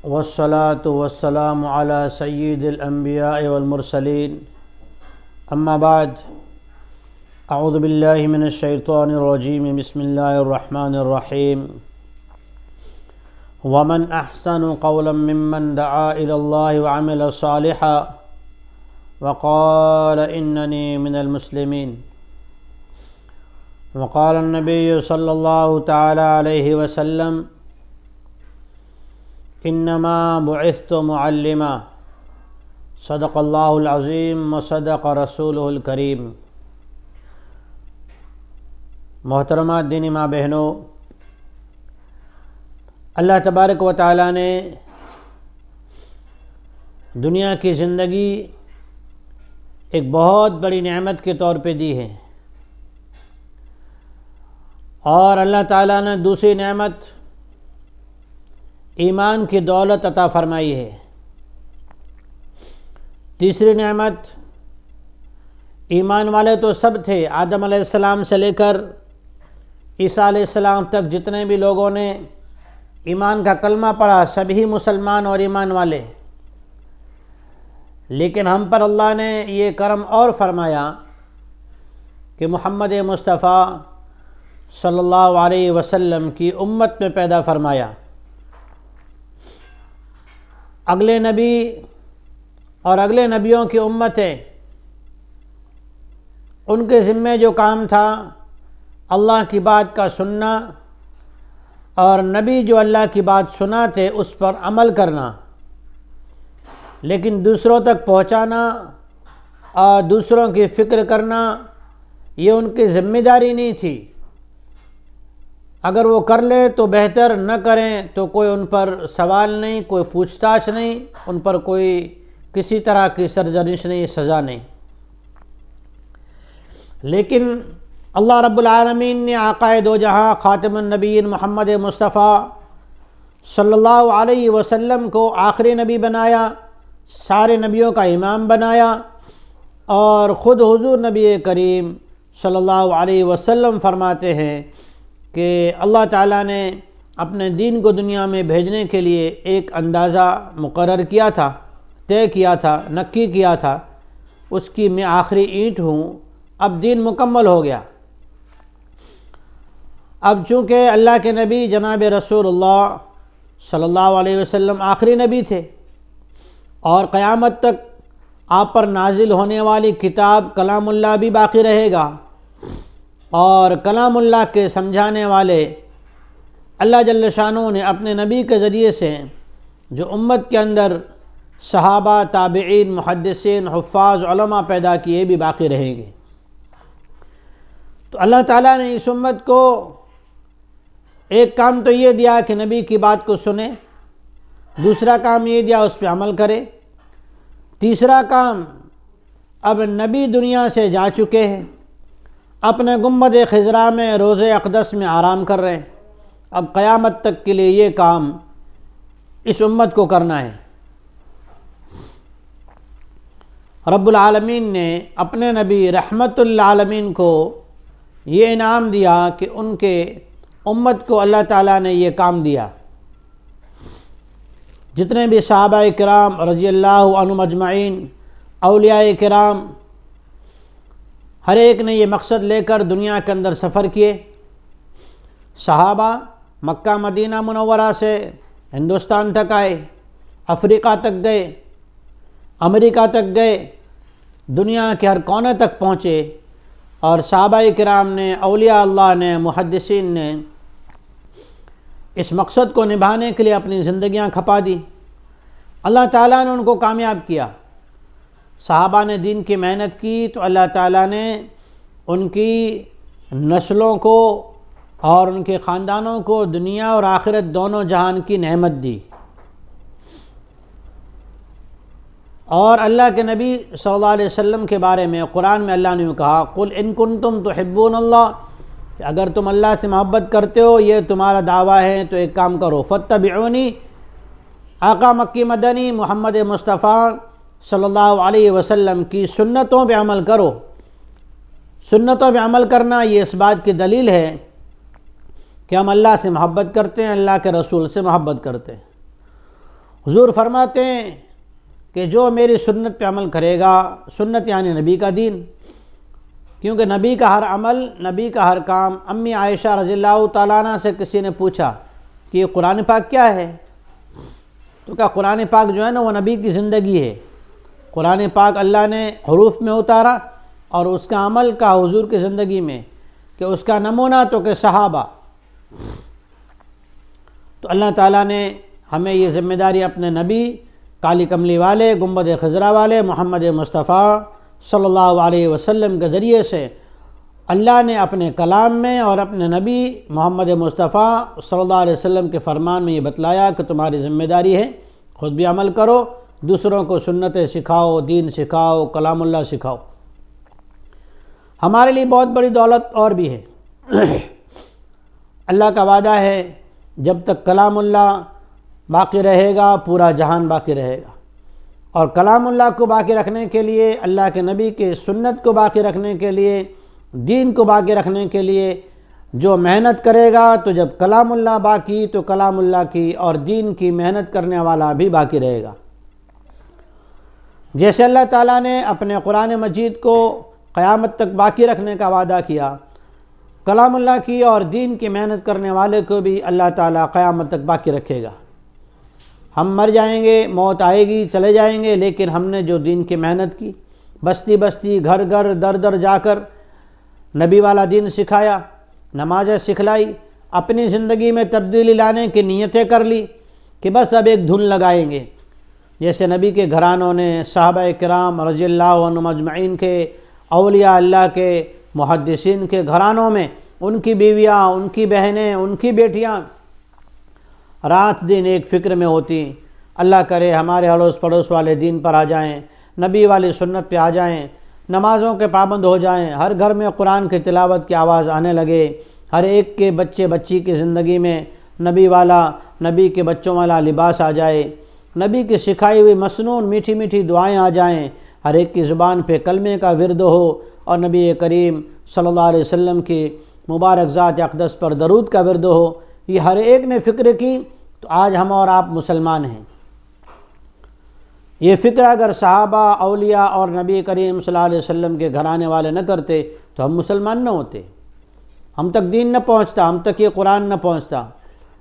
والصلاة والسلام على سيد الأنبياء والمرسلين أما بعد أعوذ بالله من الشيطان الرجيم بسم الله الرحمن الرحيم ومن أحسن قولا ممن دعا إلى الله وعمل صالحا وقال إنني من المسلمين وقال النبي صلى الله تعالى عليه وسلم انما بعثت معلما صدق اللہ العظیم وصدق رسولہ الکریم۔ محترمہ دینی ماں بہنوں، اللہ تبارک و تعالیٰ نے دنیا کی زندگی ایک بہت بڑی نعمت کے طور پہ دی ہے، اور اللہ تعالیٰ نے دوسری نعمت ایمان کی دولت عطا فرمائی ہے۔ تیسری نعمت، ایمان والے تو سب تھے، آدم علیہ السلام سے لے کر عیسیٰ علیہ السلام تک جتنے بھی لوگوں نے ایمان کا کلمہ پڑھا سبھی مسلمان اور ایمان والے، لیکن ہم پر اللہ نے یہ کرم اور فرمایا کہ محمد مصطفیٰ صلی اللہ علیہ وسلم کی امت میں پیدا فرمایا۔ اگلے نبی اور اگلے نبیوں کی امتیں، ان کے ذمے جو کام تھا اللہ کی بات کا سننا، اور نبی جو اللہ کی بات سناتے اس پر عمل کرنا، لیکن دوسروں تک پہنچانا اور دوسروں کی فکر کرنا یہ ان کی ذمہ داری نہیں تھی۔ اگر وہ کر لے تو بہتر، نہ کریں تو کوئی ان پر سوال نہیں، کوئی پوچھ تاچھ نہیں، ان پر کوئی کسی طرح کی سرزنش نہیں، سزا نہیں۔ لیکن اللہ رب العالمین نے آقائے دو جہاں خاتم النبیین محمد مصطفیٰ صلی اللہ علیہ وسلم کو آخری نبی بنایا، سارے نبیوں کا امام بنایا، اور خود حضور نبی کریم صلی اللہ علیہ وسلم فرماتے ہیں کہ اللہ تعالیٰ نے اپنے دین کو دنیا میں بھیجنے کے لیے ایک اندازہ مقرر کیا تھا، طے کیا تھا، نکی کیا تھا، اس کی میں آخری اینٹ ہوں۔ اب دین مکمل ہو گیا۔ اب چونکہ اللہ کے نبی جناب رسول اللہ صلی اللہ علیہ وسلم آخری نبی تھے، اور قیامت تک آپ پر نازل ہونے والی کتاب کلام اللہ بھی باقی رہے گا، اور کلام اللہ کے سمجھانے والے اللہ جل شانہ نے اپنے نبی کے ذریعے سے جو امت کے اندر صحابہ، تابعین، محدثین، حفاظ، علماء پیدا کیے بھی باقی رہیں گے۔ تو اللہ تعالیٰ نے اس امت کو ایک کام تو یہ دیا کہ نبی کی بات کو سنے، دوسرا کام یہ دیا اس پہ عمل کرے، تیسرا کام اب نبی دنیا سے جا چکے ہیں، اپنے گنبد خضرا میں روضہ اقدس میں آرام کر رہے ہیں، اب قیامت تک کے لیے یہ کام اس امت کو کرنا ہے۔ رب العالمین نے اپنے نبی رحمت للعالمین کو یہ انعام دیا کہ ان کے امت کو اللہ تعالیٰ نے یہ کام دیا۔ جتنے بھی صحابہ کرام رضی اللہ عنہم اجمعین، اولیاء کرام، ہر ایک نے یہ مقصد لے کر دنیا کے اندر سفر کیے۔ صحابہ مکہ مدینہ منورہ سے ہندوستان تک آئے، افریقہ تک گئے، امریکہ تک گئے، دنیا کے ہر کونے تک پہنچے، اور صحابہ کرام نے، اولیاء اللہ نے، محدثین نے اس مقصد کو نبھانے کے لیے اپنی زندگیاں کھپا دی۔ اللہ تعالیٰ نے ان کو کامیاب کیا۔ صحابہ نے دین کی محنت کی تو اللہ تعالیٰ نے ان کی نسلوں کو اور ان کے خاندانوں کو دنیا اور آخرت دونوں جہان کی نعمت دی۔ اور اللہ کے نبی صلی اللہ علیہ وسلم کے بارے میں قرآن میں اللہ نے کہا، قُلْ إِن كُنتُمْ تُحِبُّونَ اللَّهَ، کہ اگر تم اللہ سے محبت کرتے ہو، یہ تمہارا دعویٰ ہے، تو ایک کام کرو، فَاتَّبِعُونِی، آقا مکی مدنی محمد مصطفیٰ صلی اللہ علیہ وسلم کی سنتوں پہ عمل کرو۔ سنتوں پہ عمل کرنا یہ اس بات کی دلیل ہے کہ ہم اللہ سے محبت کرتے ہیں، اللہ کے رسول سے محبت کرتے ہیں۔ حضور فرماتے ہیں کہ جو میری سنت پہ عمل کرے گا، سنت یعنی نبی کا دین، کیونکہ نبی کا ہر عمل، نبی کا ہر کام۔ امی عائشہ رضی اللہ تعالیٰ عنہ سے کسی نے پوچھا کہ یہ قرآن پاک کیا ہے؟ تو کہا قرآن پاک جو ہے نا وہ نبی کی زندگی ہے۔ قرآن پاک اللہ نے حروف میں اتارا اور اس کا عمل کا حضور کی زندگی میں، کہ اس کا نمونہ تو کہ صحابہ۔ تو اللہ تعالیٰ نے ہمیں یہ ذمہ داری اپنے نبی کالی کملی والے، گنبد خضرا والے محمد مصطفیٰ صلی اللہ علیہ وسلم کے ذریعے سے اللہ نے اپنے کلام میں اور اپنے نبی محمد مصطفیٰ صلی اللہ علیہ وسلم کے فرمان میں یہ بتلایا کہ تمہاری ذمہ داری ہے، خود بھی عمل کرو، دوسروں کو سنتیں سکھاؤ، دین سکھاؤ، کلام اللہ سکھاؤ۔ ہمارے لیے بہت بڑی دولت اور بھی ہے۔ اللہ کا وعدہ ہے جب تک کلام اللہ باقی رہے گا پورا جہان باقی رہے گا، اور کلام اللہ کو باقی رکھنے کے لیے، اللہ کے نبی کے سنت کو باقی رکھنے کے لیے، دین کو باقی رکھنے کے لیے جو محنت کرے گا، تو جب کلام اللہ باقی تو کلام اللہ کی اور دین کی محنت کرنے والا بھی باقی رہے گا۔ جیسے اللہ تعالیٰ نے اپنے قرآن مجید کو قیامت تک باقی رکھنے کا وعدہ کیا، کلام اللہ کی اور دین کی محنت کرنے والے کو بھی اللہ تعالیٰ قیامت تک باقی رکھے گا۔ ہم مر جائیں گے، موت آئے گی، چلے جائیں گے، لیکن ہم نے جو دین کی محنت کی، بستی بستی، گھر گھر، در در جا کر نبی والا دین سکھایا، نمازیں سکھلائی، اپنی زندگی میں تبدیلی لانے کی نیتیں کر لی کہ بس اب ایک دھن لگائیں گے۔ جیسے نبی کے گھرانوں نے، صحابہ کرام رضی اللہ عنہم اجمعین کے، اولیاء اللہ کے، محدثین کے گھرانوں میں ان کی بیویاں، ان کی بہنیں، ان کی بیٹیاں رات دن ایک فکر میں ہوتی، اللہ کرے ہمارے اڑوس پڑوس والے دین پر آ جائیں، نبی والی سنت پہ آ جائیں، نمازوں کے پابند ہو جائیں، ہر گھر میں قرآن کی تلاوت کی آواز آنے لگے، ہر ایک کے بچے بچی کی زندگی میں نبی والا، نبی کے بچوں والا لباس آ جائے، نبی کی سکھائی ہوئی مسنون میٹھی میٹھی دعائیں آ جائیں، ہر ایک کی زبان پہ کلمے کا ورد ہو، اور نبی کریم صلی اللہ علیہ وسلم کی مبارک ذات اقدس پر درود کا ورد ہو۔ یہ ہر ایک نے فکر کی تو آج ہم اور آپ مسلمان ہیں۔ یہ فکر اگر صحابہ، اولیاء اور نبی کریم صلی اللہ علیہ وسلم کے گھرانے والے نہ کرتے تو ہم مسلمان نہ ہوتے، ہم تک دین نہ پہنچتا، ہم تک یہ قرآن نہ پہنچتا،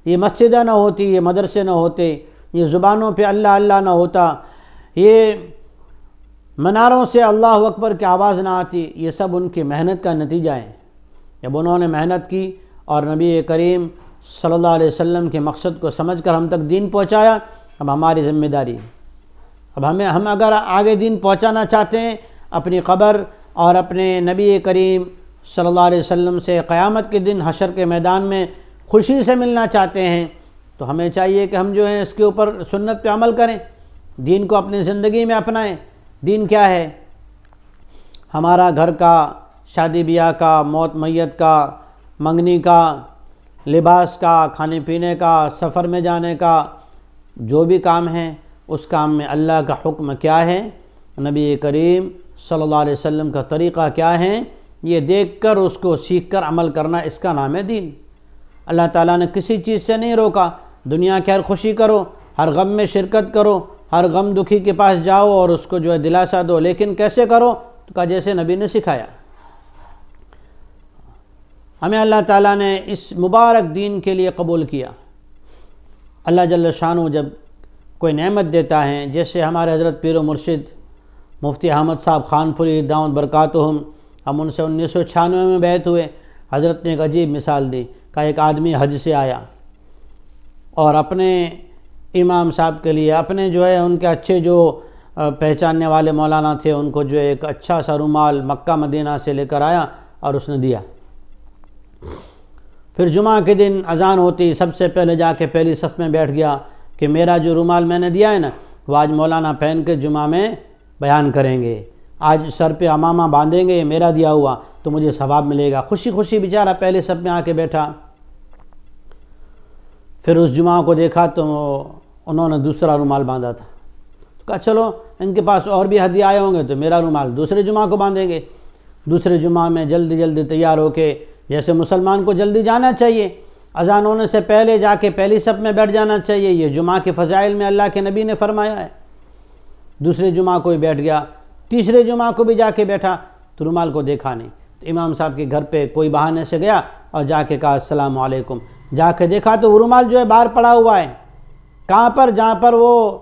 یہ مسجدیں نہ ہوتی، یہ مدرسے نہ ہوتے، یہ زبانوں پہ اللہ اللہ نہ ہوتا، یہ مناروں سے اللہ اکبر کی آواز نہ آتی۔ یہ سب ان کی محنت کا نتیجہ ہے۔ جب انہوں نے محنت کی اور نبی کریم صلی اللہ علیہ وسلم کے مقصد کو سمجھ کر ہم تک دین پہنچایا، اب ہماری ذمہ داری ہے۔ اب ہم اگر آگے دین پہنچانا چاہتے ہیں، اپنی قبر اور اپنے نبی کریم صلی اللہ علیہ وسلم سے قیامت کے دن حشر کے میدان میں خوشی سے ملنا چاہتے ہیں، تو ہمیں چاہیے کہ ہم جو ہیں اس کے اوپر سنت پہ عمل کریں، دین کو اپنی زندگی میں اپنائیں۔ دین کیا ہے؟ ہمارا گھر کا، شادی بیاہ کا، موت میت کا، منگنی کا، لباس کا، کھانے پینے کا، سفر میں جانے کا، جو بھی کام ہے اس کام میں اللہ کا حکم کیا ہے، نبی کریم صلی اللہ علیہ وسلم کا طریقہ کیا ہے، یہ دیکھ کر اس کو سیکھ کر عمل کرنا، اس کا نام ہے دین۔ اللہ تعالیٰ نے کسی چیز سے نہیں روکا، دنیا کی ہر خوشی کرو، ہر غم میں شرکت کرو، ہر غم دکھی کے پاس جاؤ اور اس کو جو ہے دلاسا دو، لیکن کیسے کرو؟ تو کہا جیسے نبی نے سکھایا۔ ہمیں اللہ تعالیٰ نے اس مبارک دین کے لیے قبول کیا۔ اللہ جل شانہ جب کوئی نعمت دیتا ہے، جیسے ہمارے حضرت پیر و مرشد مفتی احمد صاحب خان پوری دامت برکاتہم، ہم ان سے 1996 میں بیعت ہوئے، حضرت نے ایک عجیب مثال دی، کہ ایک آدمی حج سے آیا اور اپنے امام صاحب کے لیے، اپنے جو ہے ان کے اچھے جو پہچاننے والے مولانا تھے، ان کو جو ایک اچھا سا رومال مکہ مدینہ سے لے کر آیا اور اس نے دیا۔ پھر جمعہ کے دن اذان ہوتی، سب سے پہلے جا کے پہلی صف میں بیٹھ گیا کہ میرا جو رومال میں نے دیا ہے نا، وہ آج مولانا پہن کے جمعہ میں بیان کریں گے، آج سر پہ امامہ باندھیں گے، میرا دیا ہوا تو مجھے ثواب ملے گا۔ خوشی خوشی بیچارہ پہلے صف میں آ کے بیٹھا۔ پھر اس جمعہ کو دیکھا تو انہوں نے دوسرا رومال باندھا تھا، تو کہا چلو ان کے پاس اور بھی ہدیے آئے ہوں گے تو میرا رومال دوسرے جمعہ کو باندھیں گے۔ دوسرے جمعہ میں جلدی جلدی تیار ہو کے، جیسے مسلمان کو جلدی جانا چاہیے، اذان ہونے سے پہلے جا کے پہلی صف میں بیٹھ جانا چاہیے، یہ جمعہ کے فضائل میں اللہ کے نبی نے فرمایا ہے۔ دوسرے جمعہ کو بھی بیٹھ گیا، تیسرے جمعہ کو بھی جا کے بیٹھا تو رومال کو دیکھا نہیں، تو امام صاحب کے گھر پہ کوئی بہانے سے گیا اور جا کے کہا السلام علیکم، جا کے دیکھا تو وہ رومال جو ہے باہر پڑا ہوا ہے۔ کہاں پر؟ جہاں پر وہ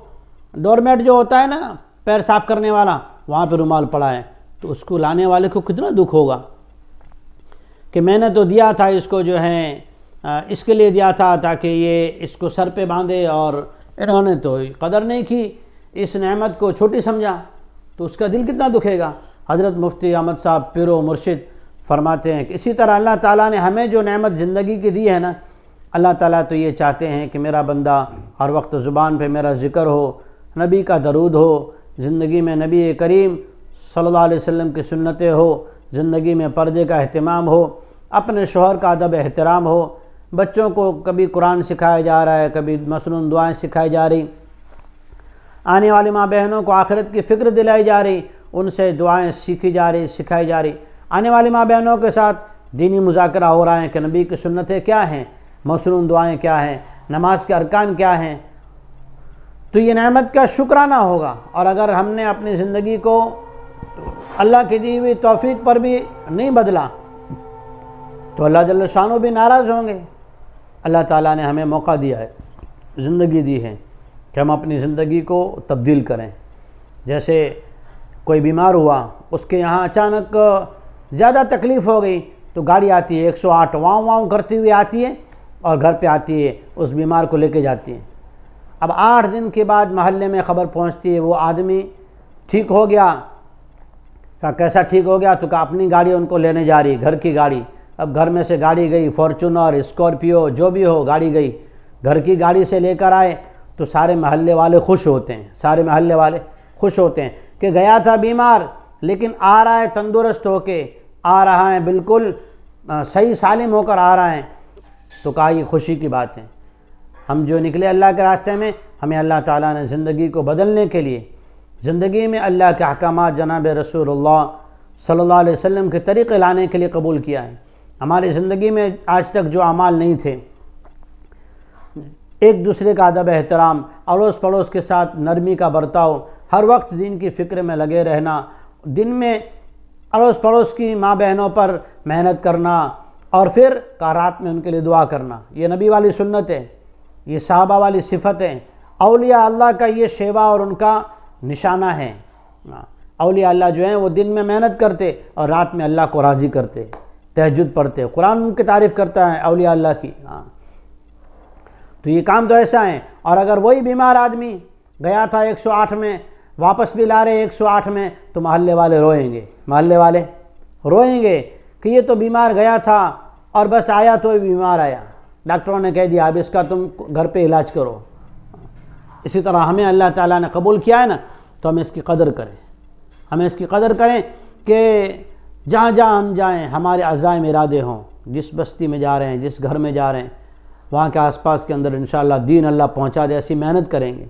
ڈور میٹ جو ہوتا ہے نا پیر صاف کرنے والا، وہاں پہ رومال پڑا ہے۔ تو اس کو لانے والے کو کتنا دکھ ہوگا کہ میں نے تو دیا تھا اس کو، جو ہے اس کے لیے دیا تھا تاکہ یہ اس کو سر پہ باندھے، اور انہوں نے تو قدر نہیں کی، اس نعمت کو چھوٹی سمجھا، تو اس کا دل کتنا دکھے گا۔ حضرت مفتی احمد صاحب پیر و مرشد فرماتے ہیں کہ اسی طرح اللہ تعالیٰ نے ہمیں جو نعمت زندگی کی دی ہے نا، اللہ تعالیٰ تو یہ چاہتے ہیں کہ میرا بندہ ہر وقت زبان پہ میرا ذکر ہو، نبی کا درود ہو، زندگی میں نبی کریم صلی اللہ علیہ وسلم کی سنتیں ہو، زندگی میں پردے کا اہتمام ہو، اپنے شوہر کا ادب احترام ہو، بچوں کو کبھی قرآن سکھایا جا رہا ہے، کبھی مسنون دعائیں سکھائی جا رہی، آنے والی ماں بہنوں کو آخرت کی فکر دلائی جا رہی، ان سے دعائیں سیکھی جا رہی، سکھائی جا رہی، آنے والی ماں بہنوں کے ساتھ دینی مذاکرہ ہو رہا ہے کہ نبی کی سنتیں کیا ہیں، مسنون دعائیں کیا ہیں، نماز کے ارکان کیا ہیں۔ تو یہ نعمت کا شکرانہ ہوگا، اور اگر ہم نے اپنی زندگی کو اللہ کی دی ہوئی توفیق پر بھی نہیں بدلا تو اللہ جل شانہ بھی ناراض ہوں گے۔ اللہ تعالیٰ نے ہمیں موقع دیا ہے، زندگی دی ہے کہ ہم اپنی زندگی کو تبدیل کریں۔ جیسے کوئی بیمار ہوا، اس کے یہاں اچانک زیادہ تکلیف ہو گئی تو گاڑی آتی ہے 108 واؤں واؤں کرتی ہوئی آتی ہے اور گھر پہ آتی ہے، اس بیمار کو لے کے جاتی ہے۔ اب 8 دن کے بعد محلے میں خبر پہنچتی ہے وہ آدمی ٹھیک ہو گیا۔ کہا کیسا ٹھیک ہو گیا؟ تو کہا اپنی گاڑی ان کو لینے جا رہی، گھر کی گاڑی۔ اب گھر میں سے گاڑی گئی، فارچونر، اسکارپیو، جو بھی ہو گاڑی گئی، گھر کی گاڑی سے لے کر آئے تو سارے محلے والے خوش ہوتے ہیں، سارے محلے والے خوش ہوتے ہیں کہ گیا تھا بیمار لیکن آ رہا ہے تندرست ہو کے، آ رہا ہے بالکل صحیح سالم ہو کر آ رہا ہے۔ تو کہا یہ خوشی کی بات ہے، ہم جو نکلے اللہ کے راستے میں، ہمیں اللہ تعالیٰ نے زندگی کو بدلنے کے لیے، زندگی میں اللہ کے احکامات جناب رسول اللہ صلی اللہ علیہ وسلم کے طریقے لانے کے لیے قبول کیا ہے۔ ہماری زندگی میں آج تک جو اعمال نہیں تھے، ایک دوسرے کا ادب احترام، اڑوس پڑوس کے ساتھ نرمی کا برتاؤ، ہر وقت دین کی فکر میں لگے رہنا، دن میں اڑوس پڑوس کی ماں بہنوں پر محنت کرنا، اور پھر رات میں ان کے لیے دعا کرنا، یہ نبی والی سنت ہے، یہ صحابہ والی صفت ہے، اولیاء اللہ کا یہ شیوا اور ان کا نشانہ ہے۔ اولیاء اللہ جو ہیں وہ دن میں محنت کرتے اور رات میں اللہ کو راضی کرتے، تہجد پڑھتے، قرآن ان کی تعریف کرتا ہے اولیاء اللہ کی۔ تو یہ کام تو ایسا ہے۔ اور اگر وہی بیمار آدمی گیا تھا 108 میں، واپس بھی لا رہے 108 میں، تو محلے والے روئیں گے، محلے والے روئیں گے کہ یہ تو بیمار گیا تھا اور بس آیا تو بیمار آیا، ڈاکٹروں نے کہہ دیا اب اس کا تم گھر پہ علاج کرو۔ اسی طرح ہمیں اللہ تعالیٰ نے قبول کیا ہے نا، تو ہمیں اس کی قدر کریں، ہمیں اس کی قدر کریں کہ جہاں جہاں ہم جائیں ہمارے عزائم ارادے ہوں، جس بستی میں جا رہے ہیں، جس گھر میں جا رہے ہیں، وہاں کے آس پاس کے اندر انشاءاللہ دین اللہ پہنچا دے، ایسی محنت کریں گے۔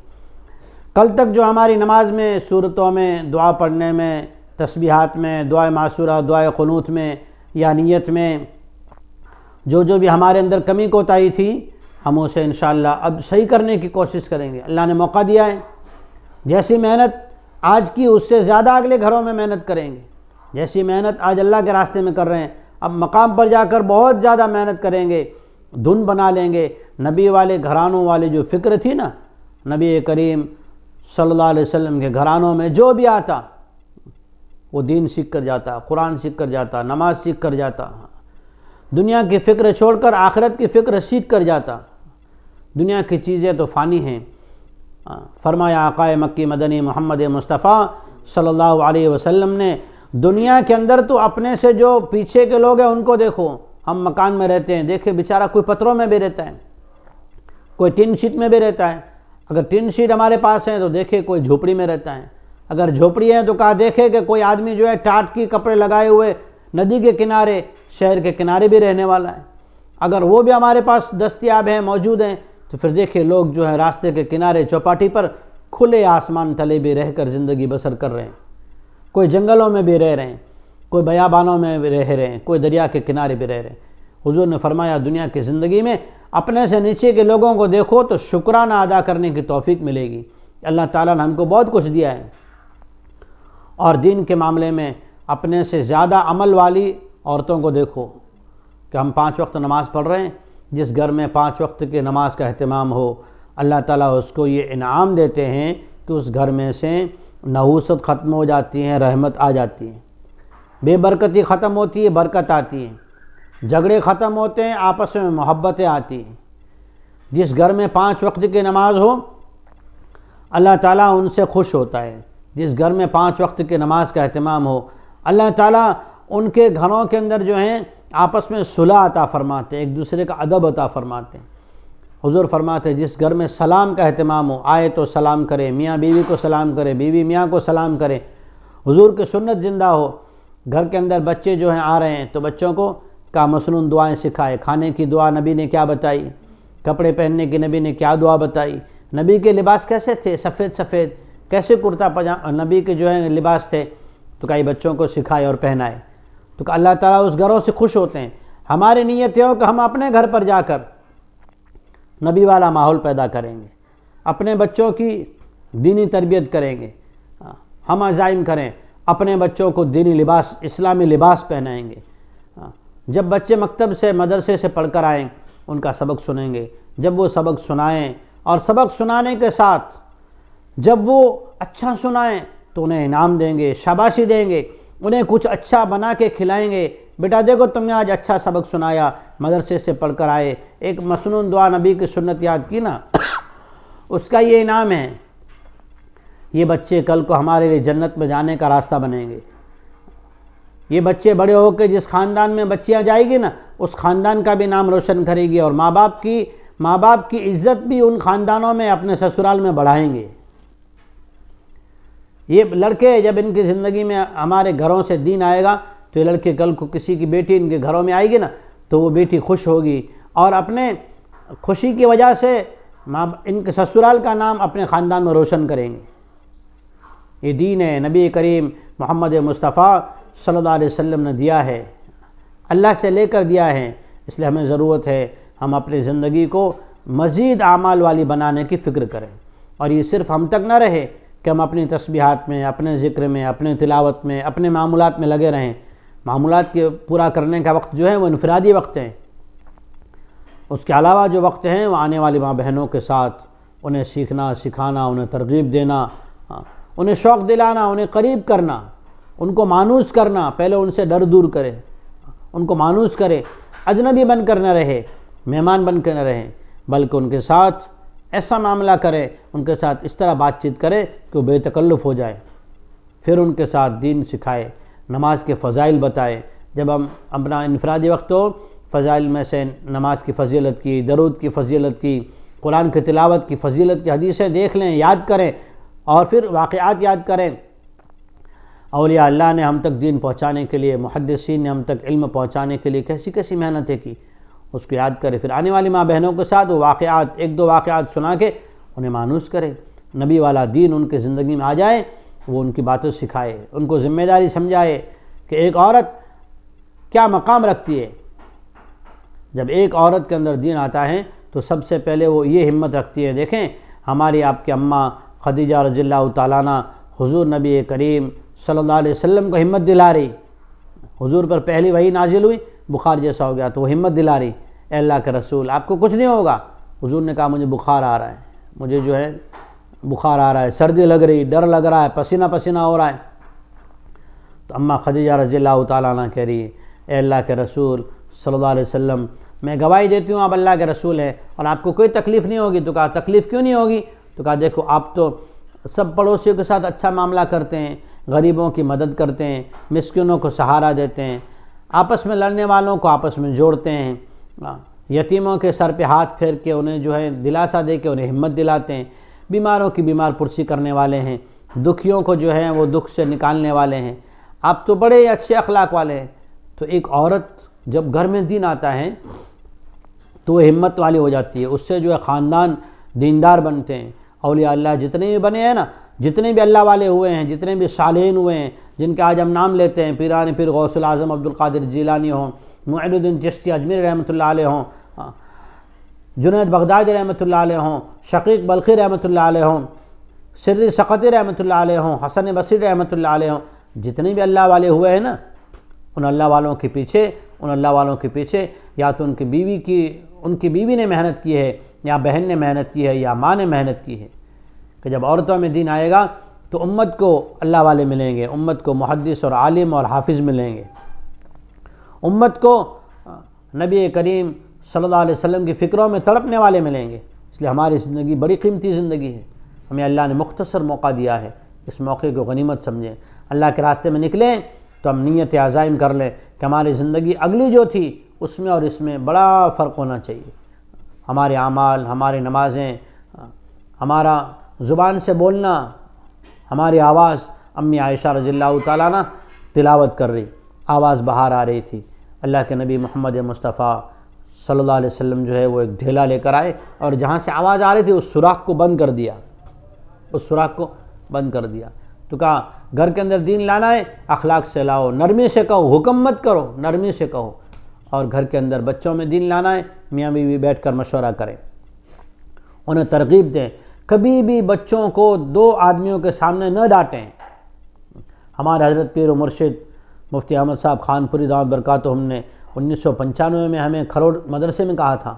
کل تک جو ہماری نماز میں، سورتوں میں، دعا پڑھنے میں، تسبیحات میں، دعائے معصورہ، دعائے قنوت میں یا نیت میں جو بھی ہمارے اندر کمی کوتاہی تھی، ہم اسے انشاءاللہ اب صحیح کرنے کی کوشش کریں گے۔ اللہ نے موقع دیا ہے، جیسی محنت آج کی اس سے زیادہ اگلے گھروں میں محنت کریں گے، جیسی محنت آج اللہ کے راستے میں کر رہے ہیں، اب مقام پر جا کر بہت زیادہ محنت کریں گے، دھن بنا لیں گے۔ نبی والے گھرانوں والی جو فکر تھی نا، نبی کریم صلی اللہ علیہ وسلم کے گھرانوں میں جو بھی آتا وہ دین سیکھ کر جاتا، قرآن سیکھ کر جاتا، نماز سیکھ کر جاتا، دنیا کی فکر چھوڑ کر آخرت کی فکر سیکھ کر جاتا۔ دنیا کی چیزیں تو فانی ہیں۔ فرمایا آقا مکی مدنی محمد مصطفیٰ صلی اللہ علیہ وسلم نے، دنیا کے اندر تو اپنے سے جو پیچھے کے لوگ ہیں ان کو دیکھو، ہم مکان میں رہتے ہیں، دیکھے بیچارہ کوئی پتھروں میں بھی رہتا ہے، کوئی ٹن شیٹ میں بھی رہتا ہے، اگر ٹن شیٹ ہمارے پاس ہے تو دیکھے کوئی جھوپڑی میں رہتا ہے، اگر جھوپڑی ہے تو کہا دیکھے کہ کوئی آدمی جو ہے ٹاٹ کی کپڑے لگائے ہوئے ندی کے کنارے، شہر کے کنارے بھی رہنے والا ہے، اگر وہ بھی ہمارے پاس دستیاب ہیں، موجود ہیں، تو پھر دیکھیں لوگ جو ہیں راستے کے کنارے چوپاٹی پر کھلے آسمان تلے بھی رہ کر زندگی بسر کر رہے ہیں، کوئی جنگلوں میں بھی رہ رہے ہیں، کوئی بیابانوں میں بھی رہ رہے ہیں، کوئی دریا کے کنارے بھی رہ رہے ہیں۔ حضور نے فرمایا دنیا کی زندگی میں اپنے سے نیچے کے لوگوں کو دیکھو تو شکرانہ ادا کرنے کی توفیق ملے گی۔ اللہ تعالیٰ نے ہم کو بہت کچھ دیا ہے، اور دین کے معاملے میں اپنے سے زیادہ عمل والی عورتوں کو دیکھو کہ ہم 5 وقت نماز پڑھ رہے ہیں۔ جس گھر میں 5 وقت کی نماز کا اہتمام ہو، اللہ تعالیٰ اس کو یہ انعام دیتے ہیں کہ اس گھر میں سے نحوست ختم ہو جاتی ہے، رحمت آ جاتی ہے، بے برکتی ختم ہوتی ہے، برکت آتی ہے، جھگڑے ختم ہوتے ہیں، آپس میں محبتیں آتی ہیں۔ جس گھر میں 5 وقت کی نماز ہو اللہ تعالیٰ ان سے خوش ہوتا ہے۔ جس گھر میں 5 وقت کی نماز کا اہتمام ہو اللہ تعالیٰ ان کے گھروں کے اندر جو ہیں آپس میں صلح عطا فرماتے ہیں، ایک دوسرے کا ادب عطا فرماتے ہیں۔ حضور فرماتے ہیں جس گھر میں سلام کا اہتمام ہو، آئے تو سلام کرے، میاں بیوی کو سلام کرے، بیوی میاں کو سلام کرے، حضور کی سنت زندہ ہو۔ گھر کے اندر بچے جو ہیں آ رہے ہیں تو بچوں کو کا مصنون دعائیں سکھائے۔ کھانے کی دعا نبی نے کیا بتائی، کپڑے پہننے کی نبی نے کیا دعا بتائی، نبی کے لباس کیسے تھے، سفید سفید، کیسے کرتا پاجامہ نبی کے جو ہیں لباس تھے، تو کئی بچوں کو سکھائے اور پہنائے۔ تو اللہ تعالیٰ اس گھروں سے خوش ہوتے ہیں۔ ہماری نیت یہ ہو کہ ہم اپنے گھر پر جا کر نبی والا ماحول پیدا کریں گے، اپنے بچوں کی دینی تربیت کریں گے، ہم عزائم کریں، اپنے بچوں کو دینی لباس، اسلامی لباس پہنائیں گے۔ جب بچے مکتب سے مدرسے سے پڑھ کر آئیں ان کا سبق سنیں گے، جب وہ سبق سنائیں اور سبق سنانے کے ساتھ جب وہ اچھا سنائیں تو انہیں انعام دیں گے، شاباشی دیں گے، انہیں کچھ اچھا بنا کے کھلائیں گے۔ بیٹا دیکھو تم نے آج اچھا سبق سنایا، مدرسے سے پڑھ کر آئے، ایک مسنون دعا نبی کی سنت یاد کی نا، اس کا یہ انعام ہے۔ یہ بچے کل کو ہمارے لیے جنت میں جانے کا راستہ بنیں گے۔ یہ بچے بڑے ہو کے جس خاندان میں بچیاں جائے گی نا اس خاندان کا بھی نام روشن کرے گی، اور ماں باپ کی عزت بھی ان خاندانوں میں اپنے سسرال میں بڑھائیں گے۔ یہ لڑکے جب ان کی زندگی میں ہمارے گھروں سے دین آئے گا تو یہ لڑکے کل کو کسی کی بیٹی ان کے گھروں میں آئے گی نا تو وہ بیٹی خوش ہوگی، اور اپنے خوشی کی وجہ سے ان کے سسرال کا نام اپنے خاندان میں روشن کریں گے۔ یہ دین ہے، نبی کریم محمد مصطفیٰ صلی اللہ علیہ وسلم نے دیا ہے، اللہ سے لے کر دیا ہے۔ اس لیے ہمیں ضرورت ہے ہم اپنی زندگی کو مزید اعمال والی بنانے کی فکر کریں، اور یہ صرف ہم تک نہ رہے کہ ہم اپنی تسبیحات میں، اپنے ذکر میں، اپنے تلاوت میں، اپنے معمولات میں لگے رہیں۔ معمولات کے پورا کرنے کا وقت جو ہے وہ انفرادی وقت ہیں، اس کے علاوہ جو وقت ہیں وہ آنے والی ماں بہنوں کے ساتھ انہیں سیکھنا، سکھانا، انہیں ترغیب دینا، انہیں شوق دلانا، انہیں قریب کرنا، ان کو مانوس کرنا۔ پہلے ان سے ڈر دور کرے، ان کو مانوس کرے، اجنبی بن کر نہ رہے، مہمان بن کر نہ رہے، بلکہ ان کے ساتھ ایسا معاملہ کرے، ان کے ساتھ اس طرح بات چیت کرے کہ وہ بے تکلف ہو جائے۔ پھر ان کے ساتھ دین سکھائے، نماز کے فضائل بتائے۔ جب ہم اپنا انفرادی وقت ہو، فضائل میں سے نماز کی فضیلت کی، درود کی فضیلت کی، قرآن کی تلاوت کی فضیلت کی حدیثیں دیکھ لیں، یاد کریں، اور پھر واقعات یاد کریں۔ اولیاء اللہ نے ہم تک دین پہنچانے کے لیے، محدثین نے ہم تک علم پہنچانے کے لیے کیسی کیسی محنتیں کی، اس کو یاد کرے۔ پھر آنے والی ماں بہنوں کے ساتھ وہ واقعات، 1-2 واقعات سنا کے انہیں مانوس کرے، نبی والا دین ان کی زندگی میں آ جائے، وہ ان کی باتیں سکھائے، ان کو ذمہ داری سمجھائے کہ ایک عورت کیا مقام رکھتی ہے۔ جب ایک عورت کے اندر دین آتا ہے تو سب سے پہلے وہ یہ ہمت رکھتی ہے۔ دیکھیں ہماری آپ کی اماں خدیجہ رضی اللہ تعالیٰ عنہ حضور نبی کریم صلی اللہ علیہ وسلم کو ہمت دلا رہی، حضور پر پہلی وحی نازل ہوئی، بخار جیسا ہو گیا تو وہ ہمت دلا رہی، اے اللہ کے رسول آپ کو کچھ نہیں ہوگا۔ حضور نے کہا مجھے بخار آ رہا ہے، مجھے جو ہے بخار آ رہا ہے، سردی لگ رہی، ڈر لگ رہا ہے، پسینہ پسینہ ہو رہا ہے۔ تو اماں خدیجہ رضی اللہ تعالیٰ عنہ کہہ رہی ہے، اے اللہ کے رسول صلی اللہ علیہ وسلم میں گواہی دیتی ہوں آپ اللہ کے رسول ہیں اور آپ کو کوئی تکلیف نہیں ہوگی۔ تو کہا تکلیف کیوں نہیں ہوگی؟ تو کہا دیکھو آپ تو سب پڑوسیوں کے ساتھ اچھا معاملہ کرتے ہیں، غریبوں کی مدد کرتے ہیں، مسکینوں کو سہارا دیتے ہیں، آپس میں لڑنے والوں کو آپس میں جوڑتے ہیں، یتیموں کے سر پہ ہاتھ پھیر کے انہیں جو ہے دلاسا دے کے انہیں ہمت دلاتے ہیں، بیماروں کی بیمار پرسی کرنے والے ہیں، دکھیوں کو جو ہے وہ دکھ سے نکالنے والے ہیں، آپ تو بڑے اچھے اخلاق والے ہیں۔ تو ایک عورت جب گھر میں دین آتا ہے تو وہ ہمت والی ہو جاتی ہے، اس سے جو ہے خاندان دیندار بنتے ہیں۔ اولیاء اللہ جتنے بھی بنے ہیں نا، جتنے بھی اللہ والے ہوئے ہیں، جتنے بھی صالحین ہوئے ہیں، جن کے آج ہم نام لیتے ہیں، پیران پیر غوث العظم عبد القادر جیلانی ہوں، معین الدین چشتی اجمیری رحمۃ اللہ علیہ ہوں، جنید بغدادی رحمۃ اللہ علیہ ہوں، شقیق بلخی رحمۃ اللہ علیہ ہوں، سری سقطی رحمۃ اللہ علیہ ہوں، حسن بصری رحمۃ اللہ علیہ ہوں، جتنے بھی اللہ والے ہوئے ہیں نا، ان اللہ والوں کے پیچھے یا تو ان کی بیوی نے محنت کی ہے، یا بہن نے محنت کی ہے، یا ماں نے محنت کی ہے، کہ جب عورتوں میں دین آئے گا تو امت کو اللہ والے ملیں گے، امت کو محدث اور عالم اور حافظ ملیں گے، امت کو نبی کریم صلی اللہ علیہ وسلم کی فکروں میں تڑپنے والے ملیں گے۔ اس لیے ہماری زندگی بڑی قیمتی زندگی ہے، ہمیں اللہ نے مختصر موقع دیا ہے، اس موقع کو غنیمت سمجھیں، اللہ کے راستے میں نکلیں تو ہم نیت عزائم کر لیں کہ ہماری زندگی اگلی جو تھی اس میں اور اس میں بڑا فرق ہونا چاہیے، ہمارے اعمال، ہماری نمازیں، ہمارا زبان سے بولنا، ہماری آواز۔ امی عائشہ رضی اللہ تعالیٰ عنہ تلاوت کر رہی، آواز باہر آ رہی تھی، اللہ کے نبی محمد مصطفیٰ صلی اللہ علیہ وسلم جو ہے وہ ایک ڈھیلا لے کر آئے اور جہاں سے آواز آ رہی تھی اس سوراخ کو بند کر دیا، تو کہا گھر کے اندر دین لانا ہے، اخلاق سے لاؤ، نرمی سے کہو، حکم مت کرو، نرمی سے کہو، اور گھر کے اندر بچوں میں دین لانا ہے، میاں بیوی بیٹھ کر مشورہ کریں، انہیں ترغیب دیں، کبھی بھی بچوں کو دو آدمیوں کے سامنے نہ ڈانٹیں۔ ہمارے حضرت پیر و مرشد مفتی احمد صاحب خان پوری دعوت برکاتہم نے 1995 میں ہمیں کھروڑ مدرسے میں کہا تھا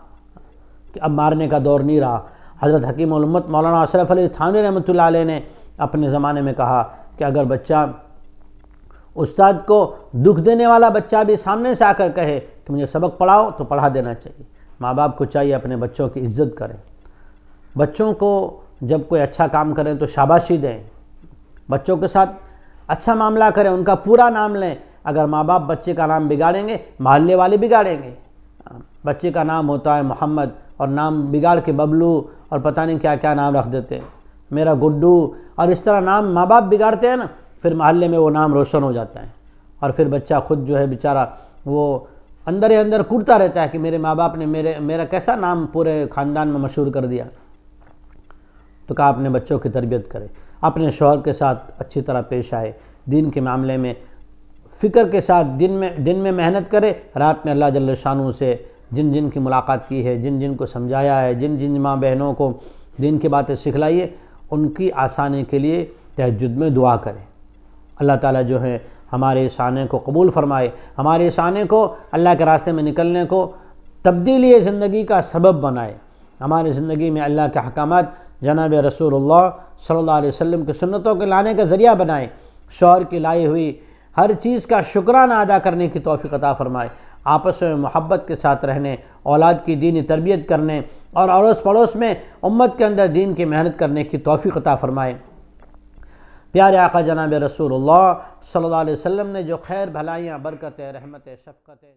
کہ اب مارنے کا دور نہیں رہا۔ حضرت حکیم الامت مولانا اشرف علی تھانوی رحمۃ اللہ علیہ نے اپنے زمانے میں کہا کہ اگر بچہ استاد کو دکھ دینے والا بچہ بھی سامنے سے آ کر کہے کہ مجھے سبق پڑھاؤ تو پڑھا دینا چاہیے۔ ماں باپ کو چاہیے اپنے بچوں کی عزت کریں، بچوں کو جب کوئی اچھا کام کریں تو شاباشی دیں، بچوں کے ساتھ اچھا معاملہ کریں، ان کا پورا نام لیں۔ اگر ماں باپ بچے کا نام بگاڑیں گے، محلے والے بگاڑیں گے۔ بچے کا نام ہوتا ہے محمد اور نام بگاڑ کے ببلو اور پتہ نہیں کیا کیا نام رکھ دیتے ہیں، میرا گڈو، اور اس طرح نام ماں باپ بگاڑتے ہیں نا، پھر محلے میں وہ نام روشن ہو جاتا ہے، اور پھر بچہ خود جو ہے بیچارہ وہ اندر ہی اندر کوڑتا رہتا ہے کہ میرے ماں باپ نے میرا کیسا نام پورے خاندان میں مشہور کر دیا۔ تو کہا اپنے بچوں کی تربیت کرے، اپنے شوہر کے ساتھ اچھی طرح پیش آئے، دین کے معاملے میں فکر کے ساتھ دن میں محنت کرے، رات میں اللہ جل شانہ سے جن کی ملاقات کی ہے، جن کو سمجھایا ہے، جن ماں بہنوں کو دین کی باتیں سکھلائیے، ان کی آسانی کے لیے تہجد میں دعا کریں۔ اللہ تعالیٰ جو ہے ہمارے اس آنے کو قبول فرمائے، ہمارے اس آنے کو اللہ کے راستے میں نکلنے کو تبدیلی زندگی کا سبب بنائے، ہماری زندگی میں اللہ کے احکامات جناب رسول اللہ صلی اللہ علیہ وسلم کی سنتوں کے لانے کا ذریعہ بنائے، شوہر کی لائی ہوئی ہر چیز کا شکرانہ ادا کرنے کی توفیق عطا فرمائے، آپس میں محبت کے ساتھ رہنے، اولاد کی دینی تربیت کرنے اور اڑوس پڑوس میں امت کے اندر دین کی محنت کرنے کی توفیق عطا فرمائے۔ پیارے آقا جناب رسول اللہ صلی اللہ علیہ وسلم نے جو خیر بھلائیاں، برکتیں، رحمتیں، شفقتیں